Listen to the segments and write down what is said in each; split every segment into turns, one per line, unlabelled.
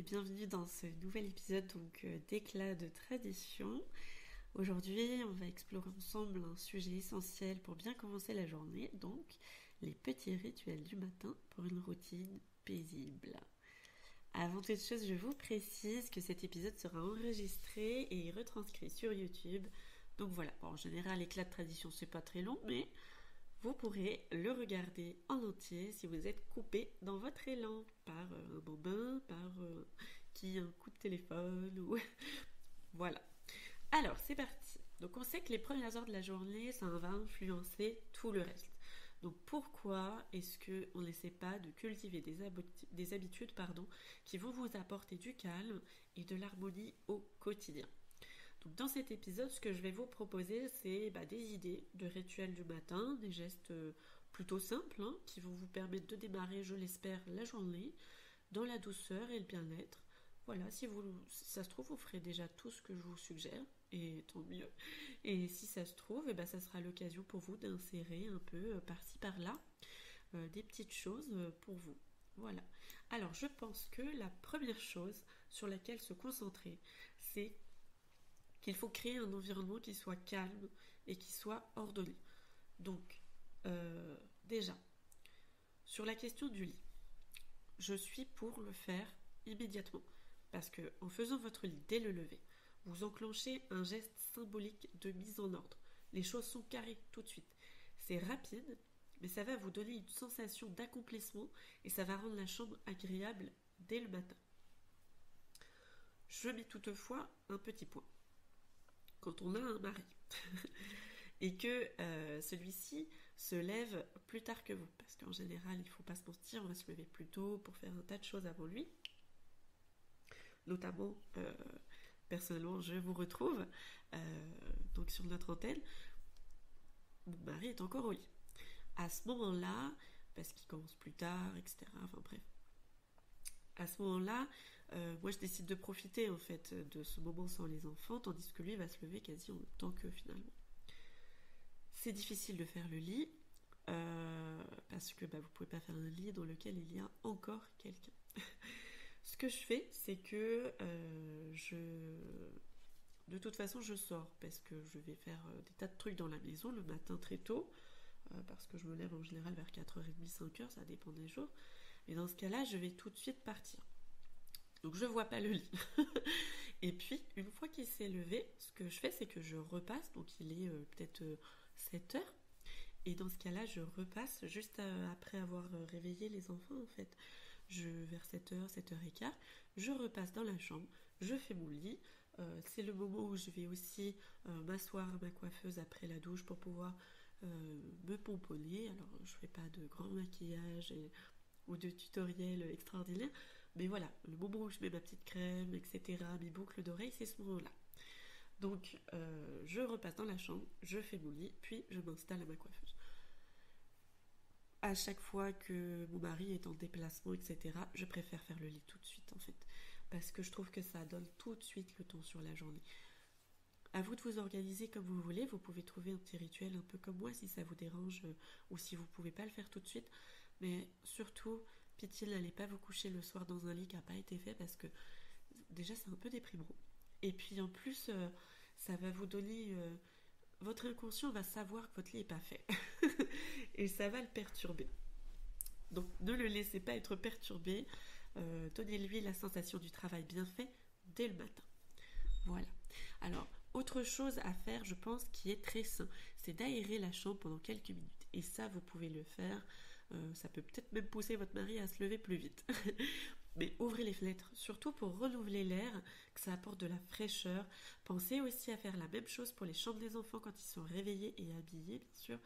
bienvenue dans ce nouvel épisode d'éclat de tradition. Aujourd'hui, on va explorer ensemble un sujet essentiel pour bien commencer la journée, donc les petits rituels du matin pour une routine paisible. Avant toute chose, je vous précise que cet épisode sera enregistré et retranscrit sur YouTube. Donc voilà, en général, l'éclat de tradition, c'est pas très long, mais vous pourrez le regarder en entier si vous êtes coupé dans votre élan par un bambin, par un coup de téléphone ou voilà. Alors c'est parti. Donc on sait que les premières heures de la journée, ça va influencer tout le reste. Donc pourquoi est-ce qu'on n'essaie pas de cultiver des habitudes qui vont vous apporter du calme et de l'harmonie au quotidien? Donc dans cet épisode, ce que je vais vous proposer, c'est des idées de rituels du matin, des gestes plutôt simples qui vont vous permettre de démarrer, je l'espère, la journée dans la douceur et le bien-être. Voilà, si ça se trouve, vous ferez déjà tout ce que je vous suggère, et tant mieux. Et si ça se trouve, ça sera l'occasion pour vous d'insérer un peu par-ci par-là des petites choses pour vous. Voilà. Alors, je pense que la première chose sur laquelle se concentrer, c'est qu'il faut créer un environnement qui soit calme et qui soit ordonné. Donc, déjà, sur la question du lit, je suis pour le faire immédiatement. Parce que en faisant votre lit dès le lever, vous enclenchez un geste symbolique de mise en ordre. Les choses sont carrées tout de suite. C'est rapide, mais ça va vous donner une sensation d'accomplissement et ça va rendre la chambre agréable dès le matin. Je mets toutefois un petit point. Quand on a un mari et que celui-ci se lève plus tard que vous, parce qu'en général, il ne faut pas se mentir, on va se lever plus tôt pour faire un tas de choses avant lui. Notamment, personnellement, je vous retrouve donc sur notre antenne. Mon mari est encore au lit. À ce moment-là, parce qu'il commence plus tard, etc. Enfin bref. À ce moment-là, moi je décide de profiter en fait de ce moment sans les enfants, tandis que lui va se lever quasi en même temps que finalement. C'est difficile de faire le lit parce que vous pouvez pas faire un lit dans lequel il y a encore quelqu'un. Ce que je fais, c'est que de toute façon, je sors parce que je vais faire des tas de trucs dans la maison le matin très tôt, parce que je me lève en général vers 4h30, 5h, ça dépend des jours. Et dans ce cas-là, je vais tout de suite partir. Donc je vois pas le lit. Et puis, une fois qu'il s'est levé, ce que je fais, c'est que je repasse, donc il est peut-être 7h. Et dans ce cas-là, je repasse juste après avoir réveillé les enfants, en fait. Vers 7h, 7h15, je repasse dans la chambre, je fais mon lit. C'est le moment où je vais aussi m'asseoir à ma coiffeuse après la douche pour pouvoir me pomponner. Alors, je fais pas de grand maquillage ou de tutoriel extraordinaire, mais voilà, le moment où je mets ma petite crème, etc., mes boucles d'oreilles, c'est ce moment-là. Donc, je repasse dans la chambre, je fais mon lit, puis je m'installe à ma coiffeuse. À chaque fois que mon mari est en déplacement, etc., je préfère faire le lit tout de suite, en fait. Parce que je trouve que ça donne tout de suite le ton sur la journée. À vous de vous organiser comme vous voulez. Vous pouvez trouver un petit rituel un peu comme moi si ça vous dérange ou si vous ne pouvez pas le faire tout de suite. Mais surtout, pitié, n'allez pas vous coucher le soir dans un lit qui n'a pas été fait parce que déjà c'est un peu déprimant. Et puis en plus, ça va vous donner... votre inconscient va savoir que votre lit n'est pas fait. Et ça va le perturber. Donc ne le laissez pas être perturbé. Donnez-lui la sensation du travail bien fait dès le matin. Voilà. Alors, autre chose à faire, je pense, qui est très sain, c'est d'aérer la chambre pendant quelques minutes. Et ça, vous pouvez le faire. Ça peut peut-être même pousser votre mari à se lever plus vite. Mais ouvrez les fenêtres, surtout pour renouveler l'air, que ça apporte de la fraîcheur. Pensez aussi à faire la même chose pour les chambres des enfants quand ils sont réveillés et habillés, bien sûr.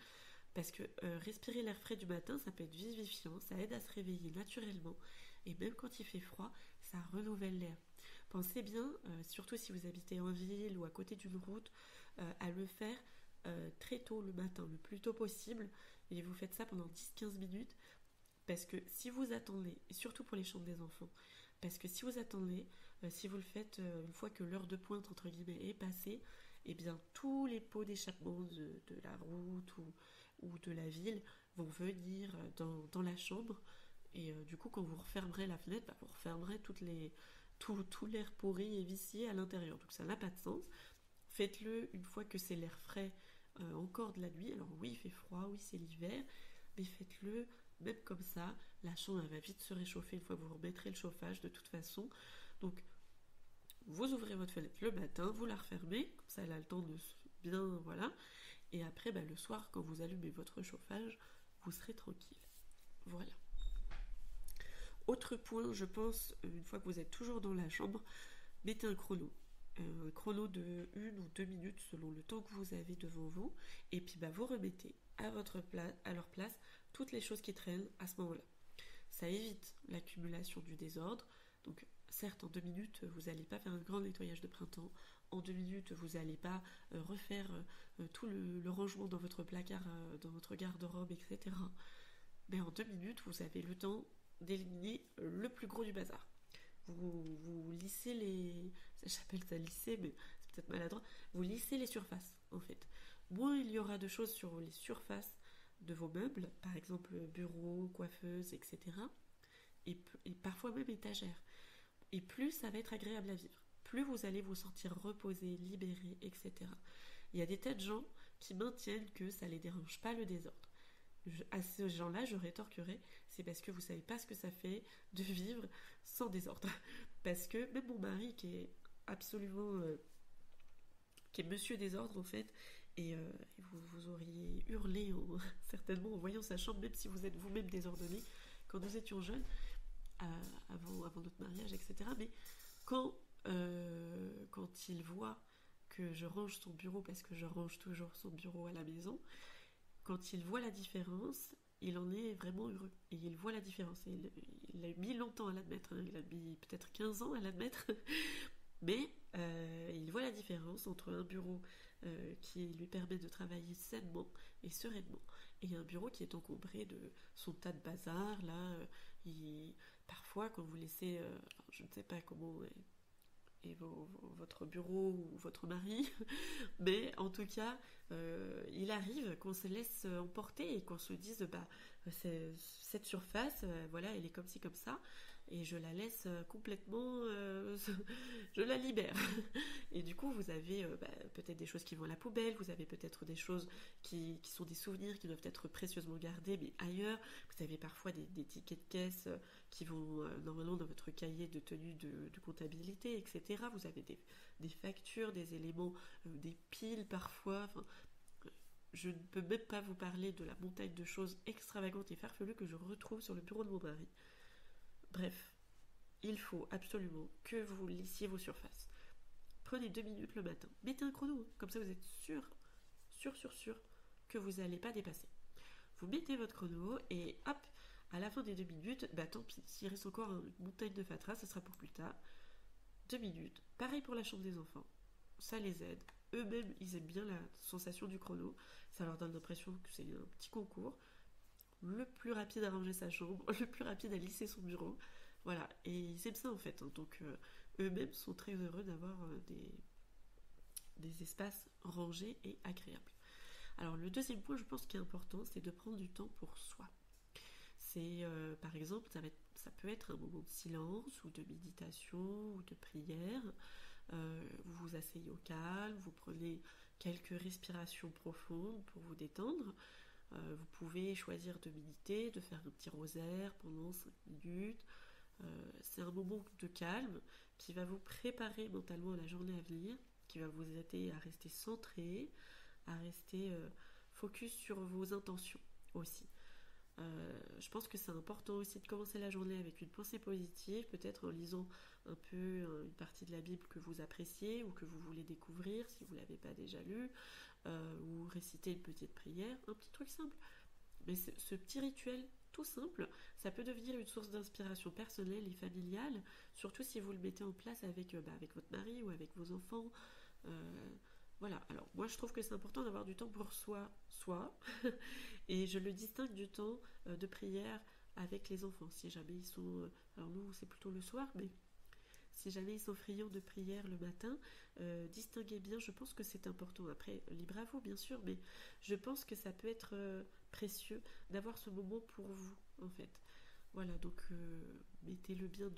Parce que respirer l'air frais du matin, ça peut être vivifiant, ça aide à se réveiller naturellement. Et même quand il fait froid, ça renouvelle l'air. Pensez bien, surtout si vous habitez en ville ou à côté d'une route, à le faire très tôt le matin, le plus tôt possible. Et vous faites ça pendant 10-15 minutes. Parce que si vous attendez, et surtout pour les chambres des enfants, parce que si vous attendez, si vous le faites une fois que l'heure de pointe, entre guillemets, est passée, eh bien tous les pots d'échappement de la route ou de la ville vont venir dans la chambre. Et du coup, quand vous refermerez la fenêtre, vous refermerez tout l'air pourri et vicié à l'intérieur. Donc ça n'a pas de sens. Faites-le une fois que c'est l'air frais encore de la nuit. Alors oui, il fait froid, oui, c'est l'hiver, mais faites-le même comme ça. La chambre elle va vite se réchauffer une fois que vous remettrez le chauffage de toute façon. Donc vous ouvrez votre fenêtre le matin, vous la refermez, comme ça elle a le temps de bien, voilà. Et après, le soir, quand vous allumez votre chauffage, vous serez tranquille. Voilà. Autre point, je pense, une fois que vous êtes toujours dans la chambre, mettez un chrono. Un chrono de 1 ou 2 minutes selon le temps que vous avez devant vous. Et puis vous remettez à leur place toutes les choses qui traînent à ce moment-là. Ça évite l'accumulation du désordre. Donc certes, en 2 minutes, vous n'allez pas faire un grand nettoyage de printemps. En 2 minutes, vous n'allez pas refaire tout le rangement dans votre placard, dans votre garde-robe, etc. Mais en 2 minutes, vous avez le temps d'éliminer le plus gros du bazar. Vous lissez les... J'appelle ça lisser, mais c'est peut-être maladroit. Vous lissez les surfaces, en fait. Moins il y aura de choses sur les surfaces de vos meubles, par exemple bureaux, coiffeuses, etc. Et parfois même étagères. Et plus ça va être agréable à vivre. Plus vous allez vous sentir reposé, libéré, etc. Il y a des tas de gens qui maintiennent que ça ne les dérange pas le désordre. À ces gens-là, je rétorquerai, c'est parce que vous ne savez pas ce que ça fait de vivre sans désordre. Parce que même mon mari, qui est absolument... qui est monsieur désordre en fait, et vous auriez hurlé certainement en voyant sa chambre, même si vous êtes vous-même désordonné, quand nous étions jeunes, avant notre mariage, etc. Mais quand il voit que je range son bureau, parce que je range toujours son bureau à la maison, quand il voit la différence, il en est vraiment heureux. Et il voit la différence. Et il a mis longtemps à l'admettre. Il a mis peut-être 15 ans à l'admettre. Mais il voit la différence entre un bureau qui lui permet de travailler sainement et sereinement et un bureau qui est encombré de son tas de bazar. Là, parfois, quand vous laissez... je ne sais pas comment est votre bureau ou votre mari, mais en tout cas, il arrive qu'on se laisse emporter et qu'on se dise cette surface, voilà, elle est comme ci, comme ça, et je la laisse complètement, je la libère. Et du coup, vous avez peut-être des choses qui vont à la poubelle, vous avez peut-être des choses qui sont des souvenirs qui doivent être précieusement gardés, mais ailleurs. Vous avez parfois des tickets de caisse qui vont normalement dans votre cahier de tenue de comptabilité, etc. Vous avez des factures, des éléments, des piles parfois. Enfin, je ne peux même pas vous parler de la montagne de choses extravagantes et farfelues que je retrouve sur le bureau de mon mari. Bref, il faut absolument que vous lissiez vos surfaces. Prenez 2 minutes le matin. Mettez un chrono, comme ça vous êtes sûr que vous n'allez pas dépasser. Vous mettez votre chrono et hop, à la fin des 2 minutes, tant pis, s'il reste encore une montagne de fatras, ça sera pour plus tard. 2 minutes. Pareil pour la chambre des enfants. Ça les aide. Eux-mêmes, ils aiment bien la sensation du chrono. Ça leur donne l'impression que c'est un petit concours. Le plus rapide à ranger sa chambre, le plus rapide à lisser son bureau. Voilà, et ils aiment ça en fait. Donc eux-mêmes sont très heureux d'avoir des espaces rangés et agréables. Alors le deuxième point, je pense, qui est important, c'est de prendre du temps pour soi. C'est par exemple, ça peut être un moment de silence ou de méditation ou de prière. Vous vous asseyez au calme, vous prenez quelques respirations profondes pour vous détendre. Vous pouvez choisir de méditer, de faire un petit rosaire pendant 5 minutes. C'est un moment de calme qui va vous préparer mentalement à la journée à venir, qui va vous aider à rester centré, à rester focus sur vos intentions aussi. Je pense que c'est important aussi de commencer la journée avec une pensée positive, peut-être en lisant un peu une partie de la Bible que vous appréciez ou que vous voulez découvrir si vous ne l'avez pas déjà lu, ou réciter une petite prière, un petit truc simple. Mais ce petit rituel tout simple, ça peut devenir une source d'inspiration personnelle et familiale, surtout si vous le mettez en place avec votre mari ou avec vos enfants. Voilà, alors moi je trouve que c'est important d'avoir du temps pour soi, et je le distingue du temps de prière avec les enfants. Si jamais ils sont, alors nous c'est plutôt le soir, mais si jamais ils sont friands de prière le matin, distinguez bien, je pense que c'est important. Après, libre à vous bien sûr, mais je pense que ça peut être précieux d'avoir ce moment pour vous en fait. Voilà, donc mettez-le bien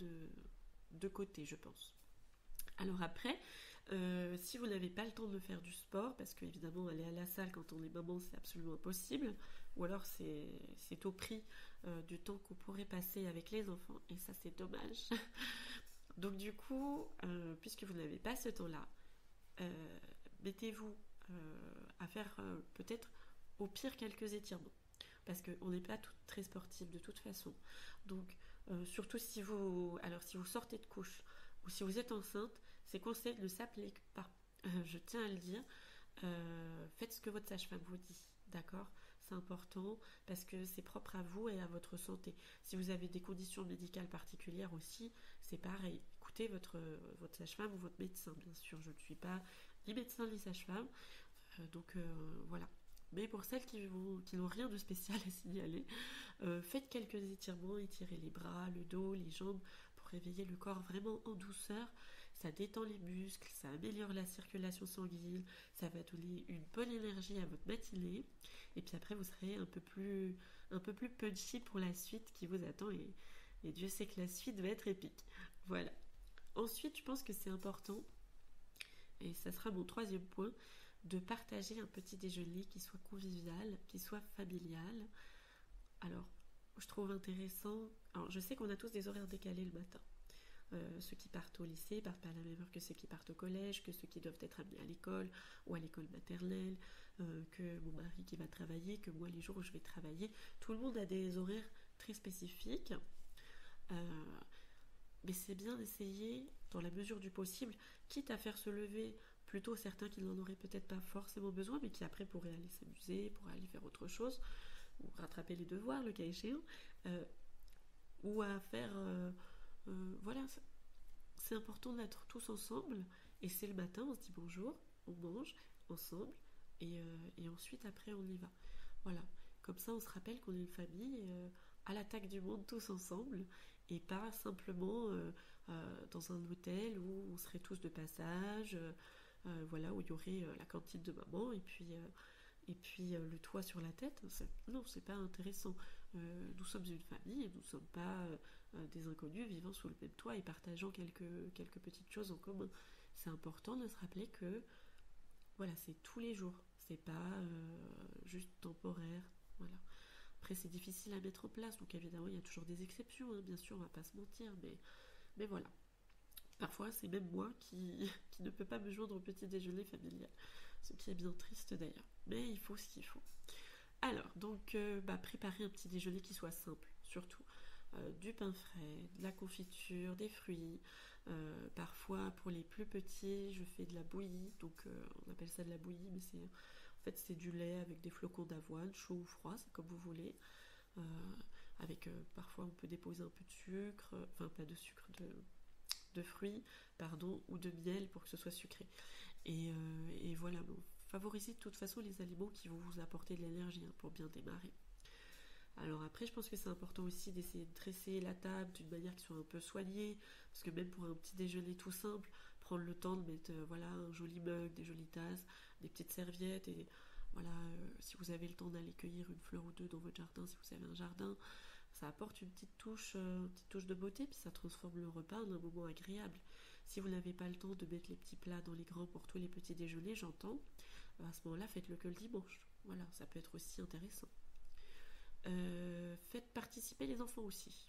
de côté, je pense. Alors après, si vous n'avez pas le temps de faire du sport, parce qu'évidemment aller à la salle quand on est maman c'est absolument impossible, ou alors c'est au prix du temps qu'on pourrait passer avec les enfants, et ça c'est dommage. Donc du coup, puisque vous n'avez pas ce temps-là, euh, mettez-vous à faire peut-être au pire quelques étirements. Parce qu'on n'est pas toutes très sportives de toute façon. Donc surtout si vous sortez de couche ou si vous êtes enceinte, ces conseils ne s'appliquent pas. Je tiens à le dire. Faites ce que votre sage-femme vous dit, d'accord? C'est important parce que c'est propre à vous et à votre santé. Si vous avez des conditions médicales particulières aussi, c'est pareil. Écoutez votre sage-femme ou votre médecin, bien sûr. Je ne suis pas ni médecin ni sage-femme, donc voilà. Mais pour celles qui n'ont rien de spécial à signaler, faites quelques étirements, étirez les bras, le dos, les jambes pour réveiller le corps vraiment en douceur. Ça détend les muscles, ça améliore la circulation sanguine, ça va donner une bonne énergie à votre matinée. Et puis après, vous serez un peu plus punchy pour la suite qui vous attend. Et Dieu sait que la suite va être épique. Voilà. Ensuite, je pense que c'est important, et ça sera mon troisième point, de partager un petit déjeuner qui soit convivial, qui soit familial. Alors, je trouve intéressant. Alors, je sais qu'on a tous des horaires décalés le matin. Ceux qui partent au lycée partent pas à la même heure que ceux qui partent au collège, que ceux qui doivent être amenés à l'école ou à l'école maternelle, que mon mari qui va travailler, que moi les jours où je vais travailler. Tout le monde a des horaires très spécifiques. Euh, mais c'est bien d'essayer, dans la mesure du possible, quitte à faire se lever plutôt certains qui n'en auraient peut-être pas forcément besoin, mais qui après pourraient aller s'amuser, pourraient aller faire autre chose, ou rattraper les devoirs, le cas échéant, euh, ou à faire... voilà, c'est important d'être tous ensemble, et c'est le matin, on se dit bonjour, on mange ensemble, et ensuite après on y va. Voilà, comme ça on se rappelle qu'on est une famille à l'attaque du monde tous ensemble, et pas simplement dans un hôtel où on serait tous de passage, voilà, où il y aurait la cantine de maman, et puis le toit sur la tête. Non, c'est pas intéressant. Nous sommes une famille et nous ne sommes pas des inconnus vivant sous le même toit et partageant quelques petites choses en commun. C'est important de se rappeler que voilà, c'est tous les jours, c'est pas juste temporaire. Voilà. Après, c'est difficile à mettre en place, donc évidemment, il y a toujours des exceptions, hein, bien sûr, on va pas se mentir, mais voilà. Parfois, c'est même moi qui ne peux pas me joindre au petit déjeuner familial, ce qui est bien triste d'ailleurs. Mais il faut ce qu'il faut. Alors, donc, préparer un petit déjeuner qui soit simple, surtout. Du pain frais, de la confiture, des fruits. Parfois, pour les plus petits, je fais de la bouillie. Donc, on appelle ça de la bouillie, mais en fait, c'est du lait avec des flocons d'avoine, chaud ou froid, c'est comme vous voulez. Euh, Parfois, on peut déposer un peu de sucre, enfin, pas de sucre, de fruits, pardon, ou de miel pour que ce soit sucré. Et voilà, bon, favorisez de toute façon les aliments qui vont vous apporter de l'énergie hein, pour bien démarrer. Alors après, je pense que c'est important aussi d'essayer de dresser la table d'une manière qui soit un peu soignée, parce que même pour un petit déjeuner tout simple, prendre le temps de mettre voilà, un joli mug, des jolies tasses, des petites serviettes, et voilà, si vous avez le temps d'aller cueillir une fleur ou deux dans votre jardin, si vous avez un jardin, ça apporte une petite touche de beauté, puis ça transforme le repas en un moment agréable. Si vous n'avez pas le temps de mettre les petits plats dans les grands pour tous les petits déjeuners, j'entends, à ce moment-là, faites-le que le dimanche. Voilà, ça peut être aussi intéressant. Faites participer les enfants aussi.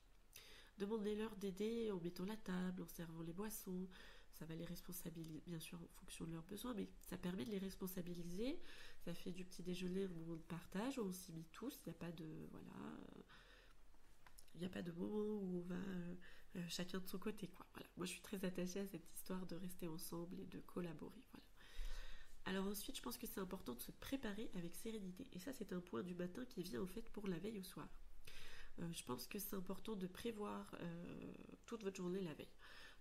Demandez-leur d'aider en mettant la table, en servant les boissons. Ça va les responsabiliser, bien sûr, en fonction de leurs besoins, mais ça permet de les responsabiliser. Ça fait du petit déjeuner un moment de partage, où on s'y met tous. Il n'y a pas de... Voilà... Il n'y a pas de moment où on va chacun de son côté, quoi. Voilà. Moi, je suis très attachée à cette histoire de rester ensemble et de collaborer. Voilà. Alors ensuite, je pense que c'est important de se préparer avec sérénité. Et ça, c'est un point du matin qui vient en fait pour la veille au soir. Je pense que c'est important de prévoir toute votre journée la veille.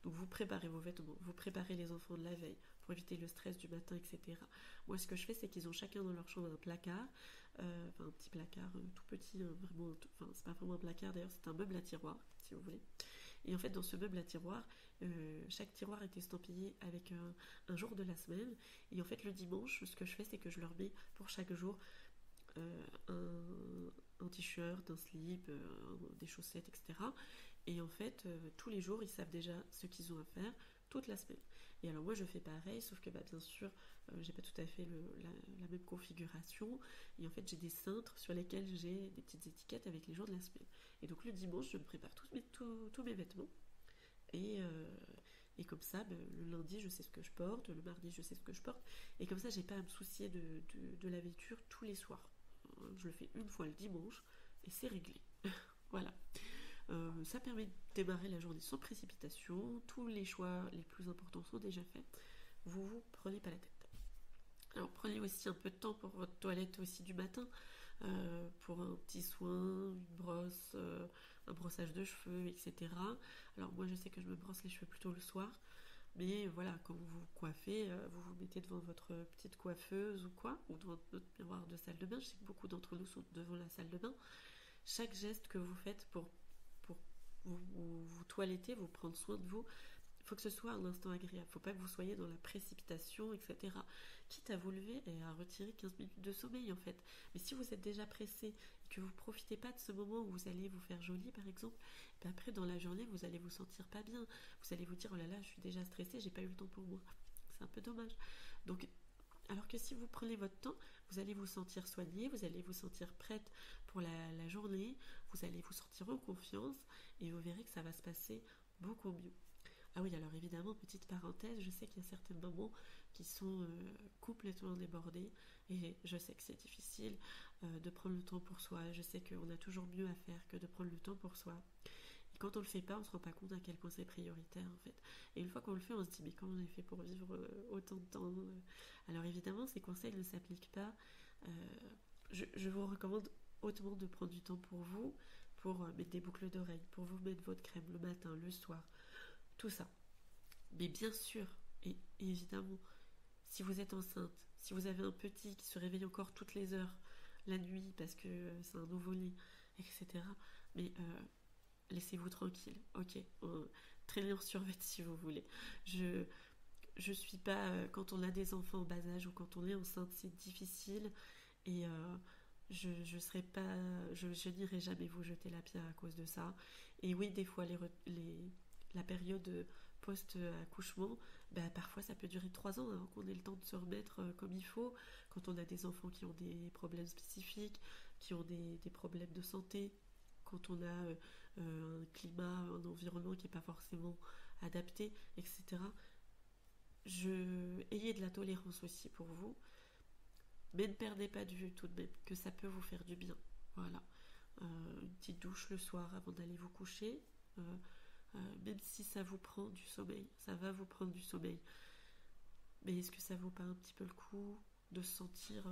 Donc vous préparez vos vêtements, vous préparez les enfants de la veille pour éviter le stress du matin, etc. Moi, ce que je fais, c'est qu'ils ont chacun dans leur chambre un placard, un petit placard tout petit, vraiment, c'est pas vraiment un placard d'ailleurs, c'est un meuble à tiroir, si vous voulez. Et en fait, dans ce meuble à tiroir, chaque tiroir est estampillé avec un jour de la semaine. Et en fait, le dimanche, ce que je fais, c'est que je leur mets pour chaque jour un t-shirt, un slip, des chaussettes, etc. Et en fait, tous les jours, ils savent déjà ce qu'ils ont à faire toute la semaine. Et alors moi, je fais pareil, sauf que bien sûr, j'ai pas tout à fait la même configuration. Et en fait, j'ai des cintres sur lesquels j'ai des petites étiquettes avec les jours de la semaine. Et donc le dimanche, je me prépare tous mes vêtements. Et, euh, et comme ça, le lundi, je sais ce que je porte, le mardi, je sais ce que je porte. Et comme ça, j'ai pas à me soucier de la vêture tous les soirs. Je le fais une fois le dimanche et c'est réglé. Voilà. Ça permet de démarrer la journée sans précipitation. Tous les choix les plus importants sont déjà faits. Vous prenez pas la tête. Alors prenez aussi un peu de temps pour votre toilette aussi du matin, pour un petit soin, une brosse, un brossage de cheveux, etc. Alors moi je sais que je me brosse les cheveux plutôt le soir, mais voilà, quand vous vous coiffez, vous vous mettez devant votre petite coiffeuse ou quoi, ou devant votre miroir de salle de bain. Je sais que beaucoup d'entre nous sont devant la salle de bain. Chaque geste que vous faites pour vous toiletter, vous prendre soin de vous, il faut que ce soit un instant agréable. Il ne faut pas que vous soyez dans la précipitation, etc. Quitte à vous lever et à retirer 15 minutes de sommeil, en fait. Mais si vous êtes déjà pressé et que vous ne profitez pas de ce moment où vous allez vous faire joli, par exemple, ben après, dans la journée, vous allez vous sentir pas bien. Vous allez vous dire, oh là là, je suis déjà stressée, j'ai pas eu le temps pour moi. C'est un peu dommage. Donc, alors que si vous prenez votre temps, vous allez vous sentir soignée, vous allez vous sentir prête pour la journée, vous allez vous sentir en confiance et vous verrez que ça va se passer beaucoup mieux. Ah oui, alors évidemment, petite parenthèse, je sais qu'il y a certains moments qui sont complètement débordés et je sais que c'est difficile de prendre le temps pour soi. Je sais qu'on a toujours mieux à faire que de prendre le temps pour soi. Et quand on le fait pas, on se rend pas compte à quel point c'est prioritaire en fait. Et une fois qu'on le fait, on se dit mais comment j'ai fait pour vivre autant de temps. Alors évidemment, ces conseils ne s'appliquent pas. Euh, je vous recommande hautement de prendre du temps pour vous, pour mettre des boucles d'oreilles, pour vous mettre votre crème le matin, le soir, tout ça. Mais bien sûr, et évidemment, si vous êtes enceinte, si vous avez un petit qui se réveille encore toutes les heures, la nuit, parce que c'est un nouveau-né, etc. Mais laissez-vous tranquille, ok. Traînez en survêt si vous voulez. Je je suis pas quand on a des enfants en bas âge ou quand on est enceinte, c'est difficile et je serai pas, je n'irai jamais vous jeter la pierre à cause de ça. Et oui, des fois la période post-accouchement, bah, parfois ça peut durer 3 ans avant qu'on ait le temps de se remettre comme il faut. Quand on a des enfants qui ont des problèmes spécifiques, qui ont des problèmes de santé, quand on a un climat, un environnement qui n'est pas forcément adapté, etc. Ayez de la tolérance aussi pour vous, mais ne perdez pas de vue tout de même que ça peut vous faire du bien. Voilà. Une petite douche le soir avant d'aller vous coucher, même si ça vous prend du sommeil, ça va vous prendre du sommeil. Mais est-ce que ça vaut pas un petit peu le coup de se sentir...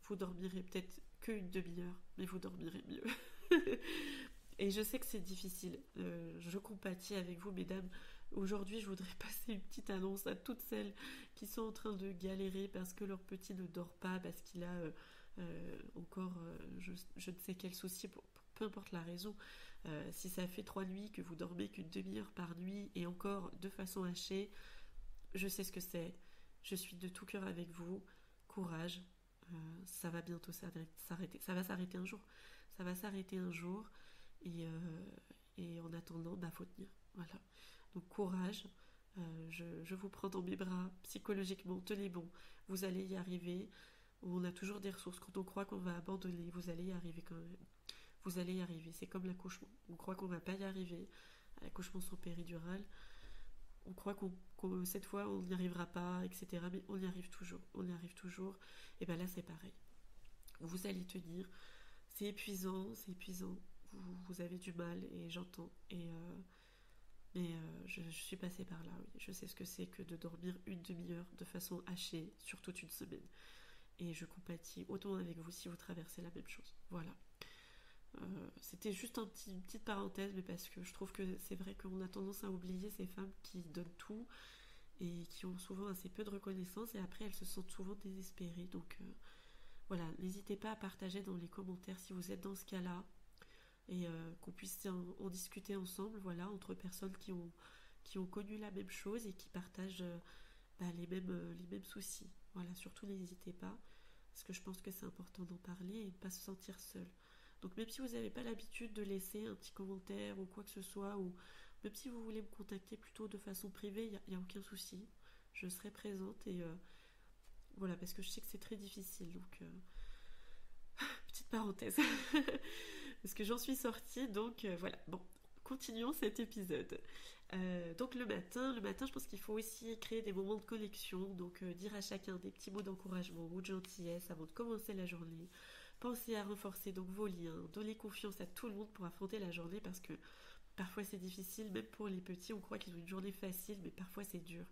vous dormirez peut-être qu'une demi-heure, mais vous dormirez mieux. Et je sais que c'est difficile. Je compatis avec vous, mesdames. Aujourd'hui, je voudrais passer une petite annonce à toutes celles qui sont en train de galérer parce que leur petit ne dort pas, parce qu'il a encore je ne sais quel souci, peu importe la raison. Si ça fait 3 nuits que vous dormez qu'une demi-heure par nuit et encore de façon hachée, je sais ce que c'est. Je suis de tout cœur avec vous. Courage. Ça va bientôt s'arrêter. Ça va s'arrêter un jour. Ça va s'arrêter un jour. Et en attendant, bah faut tenir. Voilà. Donc courage. Je vous prends dans mes bras psychologiquement. Tenez bon. Vous allez y arriver. On a toujours des ressources. Quand on croit qu'on va abandonner, vous allez y arriver quand même. Vous allez y arriver. C'est comme l'accouchement. On croit qu'on va pas y arriver. L'accouchement sans péridurale. On croit qu'on cette fois on n'y arrivera pas, etc. Mais on y arrive toujours. On y arrive toujours. Et ben là c'est pareil. Vous allez tenir. C'est épuisant, c'est épuisant. Vous avez du mal et j'entends. Mais je suis passée par là, oui. Je sais ce que c'est que de dormir une demi-heure de façon hachée sur toute une semaine. Et je compatis autant avec vous si vous traversez la même chose. Voilà. C'était juste une petite parenthèse, mais parce que je trouve que c'est vrai qu'on a tendance à oublier ces femmes qui donnent tout et qui ont souvent assez peu de reconnaissance et après elles se sentent souvent désespérées. Donc voilà, n'hésitez pas à partager dans les commentaires si vous êtes dans ce cas-là et qu'on puisse en discuter ensemble, voilà, entre personnes qui ont connu la même chose et qui partagent les mêmes soucis. Voilà, surtout n'hésitez pas, parce que je pense que c'est important d'en parler et de ne pas se sentir seul. Donc même si vous n'avez pas l'habitude de laisser un petit commentaire ou quoi que ce soit, ou même si vous voulez me contacter plutôt de façon privée, y a aucun souci. Je serai présente et voilà, parce que je sais que c'est très difficile. Donc, petite parenthèse. Parce que j'en suis sortie, donc voilà. Bon, continuons cet épisode. Donc le matin, je pense qu'il faut aussi créer des moments de connexion, donc dire à chacun des petits mots d'encouragement ou de gentillesse avant de commencer la journée. Pensez à renforcer donc vos liens, donner confiance à tout le monde pour affronter la journée parce que parfois c'est difficile, même pour les petits, on croit qu'ils ont une journée facile, mais parfois c'est dur.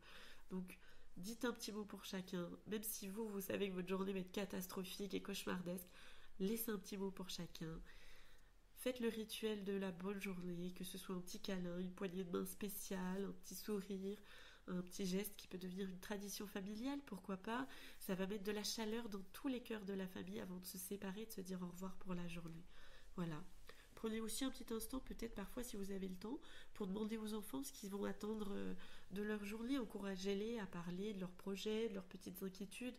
Donc dites un petit mot pour chacun, même si vous savez que votre journée va être catastrophique et cauchemardesque, laissez un petit mot pour chacun. Faites le rituel de la bonne journée, que ce soit un petit câlin, une poignée de main spéciale, un petit sourire, un petit geste qui peut devenir une tradition familiale, pourquoi pas. Ça va mettre de la chaleur dans tous les cœurs de la famille avant de se séparer, de se dire au revoir pour la journée. Voilà. Prenez aussi un petit instant, peut-être parfois si vous avez le temps, pour demander aux enfants ce qu'ils vont attendre de leur journée. Encouragez-les à parler de leurs projets, de leurs petites inquiétudes.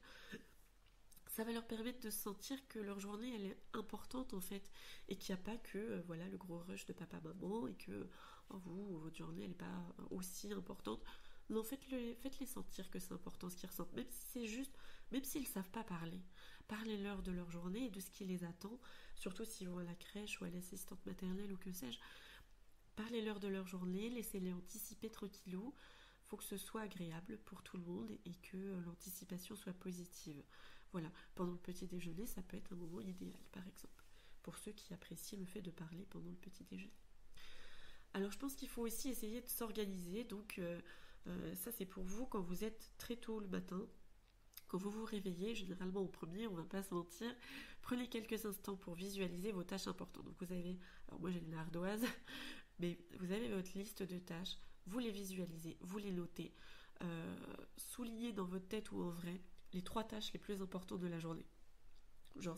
Ça va leur permettre de sentir que leur journée elle est importante en fait et qu'il n'y a pas que voilà le gros rush de papa maman et que votre journée elle n'est pas aussi importante. Non, faites-les sentir que c'est important ce qu'ils ressentent, même si c'est juste, même s'ils ne savent pas parler. Parlez-leur de leur journée et de ce qui les attend, surtout s'ils vont à la crèche ou à l'assistante maternelle ou que sais-je. Parlez-leur de leur journée, laissez-les anticiper tranquillou. Il faut que ce soit agréable pour tout le monde et que l'anticipation soit positive. Voilà, pendant le petit déjeuner, ça peut être un moment idéal, par exemple, pour ceux qui apprécient le fait de parler pendant le petit déjeuner. Alors, je pense qu'il faut aussi essayer de s'organiser. Donc, ça, c'est pour vous quand vous êtes très tôt le matin. Quand vous vous réveillez, généralement au premier, on ne va pas se mentir, prenez quelques instants pour visualiser vos tâches importantes. Donc, vous avez, alors moi j'ai une ardoise, mais vous avez votre liste de tâches, vous les visualisez, vous les notez, soulignez dans votre tête ou en vrai les 3 tâches les plus importantes de la journée. Genre,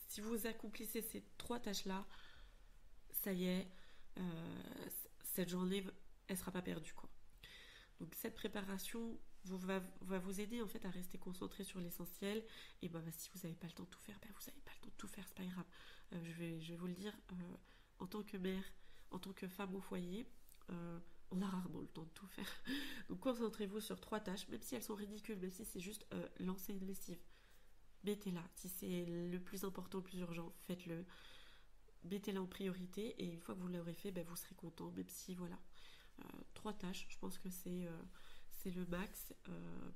si vous accomplissez ces 3 tâches-là, ça y est, cette journée, elle sera pas perdue, quoi. Donc, cette préparation va vous aider, en fait, à rester concentré sur l'essentiel. Et si vous n'avez pas le temps de tout faire, vous n'avez pas le temps de tout faire, c'est pas grave. Je vais vous le dire, en tant que mère, en tant que femme au foyer, on a rarement le temps de tout faire. Donc concentrez-vous sur 3 tâches, même si elles sont ridicules, même si c'est juste lancer une lessive. Mettez-la. Si c'est le plus important, le plus urgent, faites-le. Mettez-la en priorité et une fois que vous l'aurez fait, vous serez content, même si voilà. 3 tâches, je pense que c'est le max,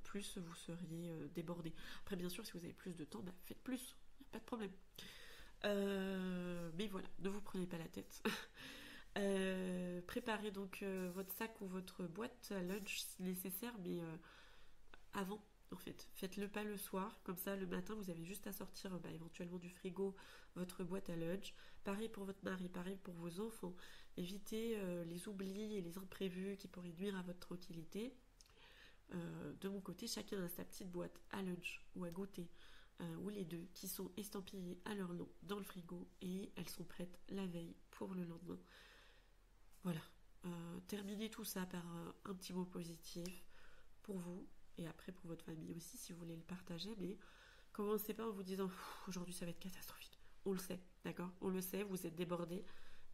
plus vous seriez débordé. Après bien sûr si vous avez plus de temps, faites plus, y a pas de problème. Mais voilà, ne vous prenez pas la tête. Préparez donc votre sac ou votre boîte à lunch si nécessaire, mais avant en fait. Faites-le pas le soir, comme ça le matin vous avez juste à sortir éventuellement du frigo votre boîte à lunch. Pareil pour votre mari, pareil pour vos enfants. Évitez les oublis et les imprévus qui pourraient nuire à votre tranquillité. De mon côté, chacun a sa petite boîte à lunch ou à goûter, ou les deux, qui sont estampillées à leur nom dans le frigo et elles sont prêtes la veille pour le lendemain. Voilà. Terminez tout ça par un petit mot positif pour vous et après pour votre famille aussi si vous voulez le partager, mais commencez pas en vous disant aujourd'hui ça va être catastrophique. On le sait, d'accord? On le sait, vous êtes débordés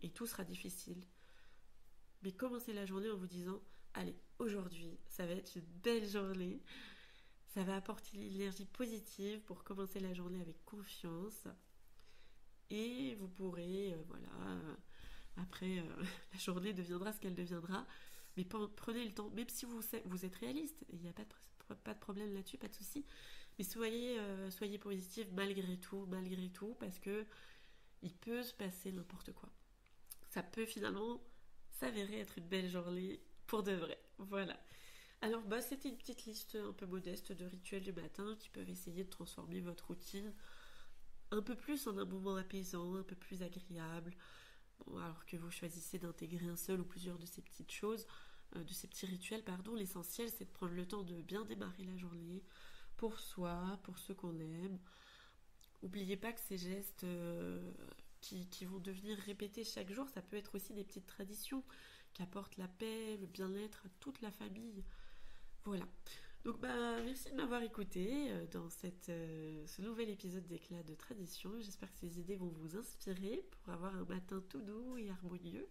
et tout sera difficile. Mais commencez la journée en vous disant allez, aujourd'hui ça va être une belle journée. Ça va apporter l'énergie positive pour commencer la journée avec confiance. Et vous pourrez, après, la journée deviendra ce qu'elle deviendra. Mais prenez le temps, même si vous êtes réaliste, il n'y a pas de problème là-dessus, pas de souci. Mais soyez positif malgré tout, parce que il peut se passer n'importe quoi. Ça peut finalement s'avérer être une belle journée pour de vrai. Voilà. Alors, c'était une petite liste un peu modeste de rituels du matin qui peuvent essayer de transformer votre routine un peu plus en un moment apaisant, un peu plus agréable. Bon, alors que vous choisissez d'intégrer un seul ou plusieurs de ces petites choses, de ces petits rituels, l'essentiel c'est de prendre le temps de bien démarrer la journée pour soi, pour ceux qu'on aime. N'oubliez pas que ces gestes qui vont devenir répétés chaque jour, ça peut être aussi des petites traditions qui apportent la paix, le bien-être à toute la famille. Voilà. Donc merci de m'avoir écouté dans ce nouvel épisode d'Éclat de Tradition. J'espère que ces idées vont vous inspirer pour avoir un matin tout doux et harmonieux.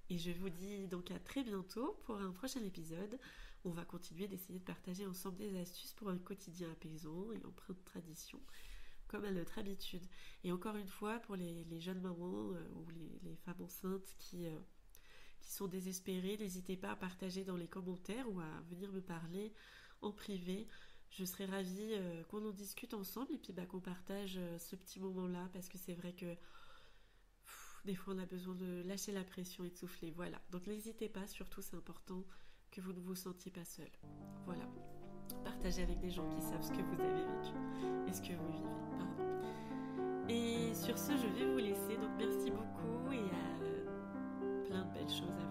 Et je vous dis donc à très bientôt pour un prochain épisode. On va continuer d'essayer de partager ensemble des astuces pour un quotidien apaisant et empreint de tradition, comme à notre habitude. Et encore une fois, pour les jeunes mamans ou les femmes enceintes qui sont désespérées, n'hésitez pas à partager dans les commentaires ou à venir me parler en privé. Je serais ravie qu'on en discute ensemble et puis qu'on partage ce petit moment-là, parce que c'est vrai que des fois on a besoin de lâcher la pression et de souffler. Voilà, donc n'hésitez pas, surtout c'est important que vous ne vous sentiez pas seul. Voilà, partagez avec des gens qui savent ce que vous avez vécu et ce que vous vivez. Pardon. Et sur ce, je vais vous laisser, donc merci beaucoup et à plein de belles choses à vous.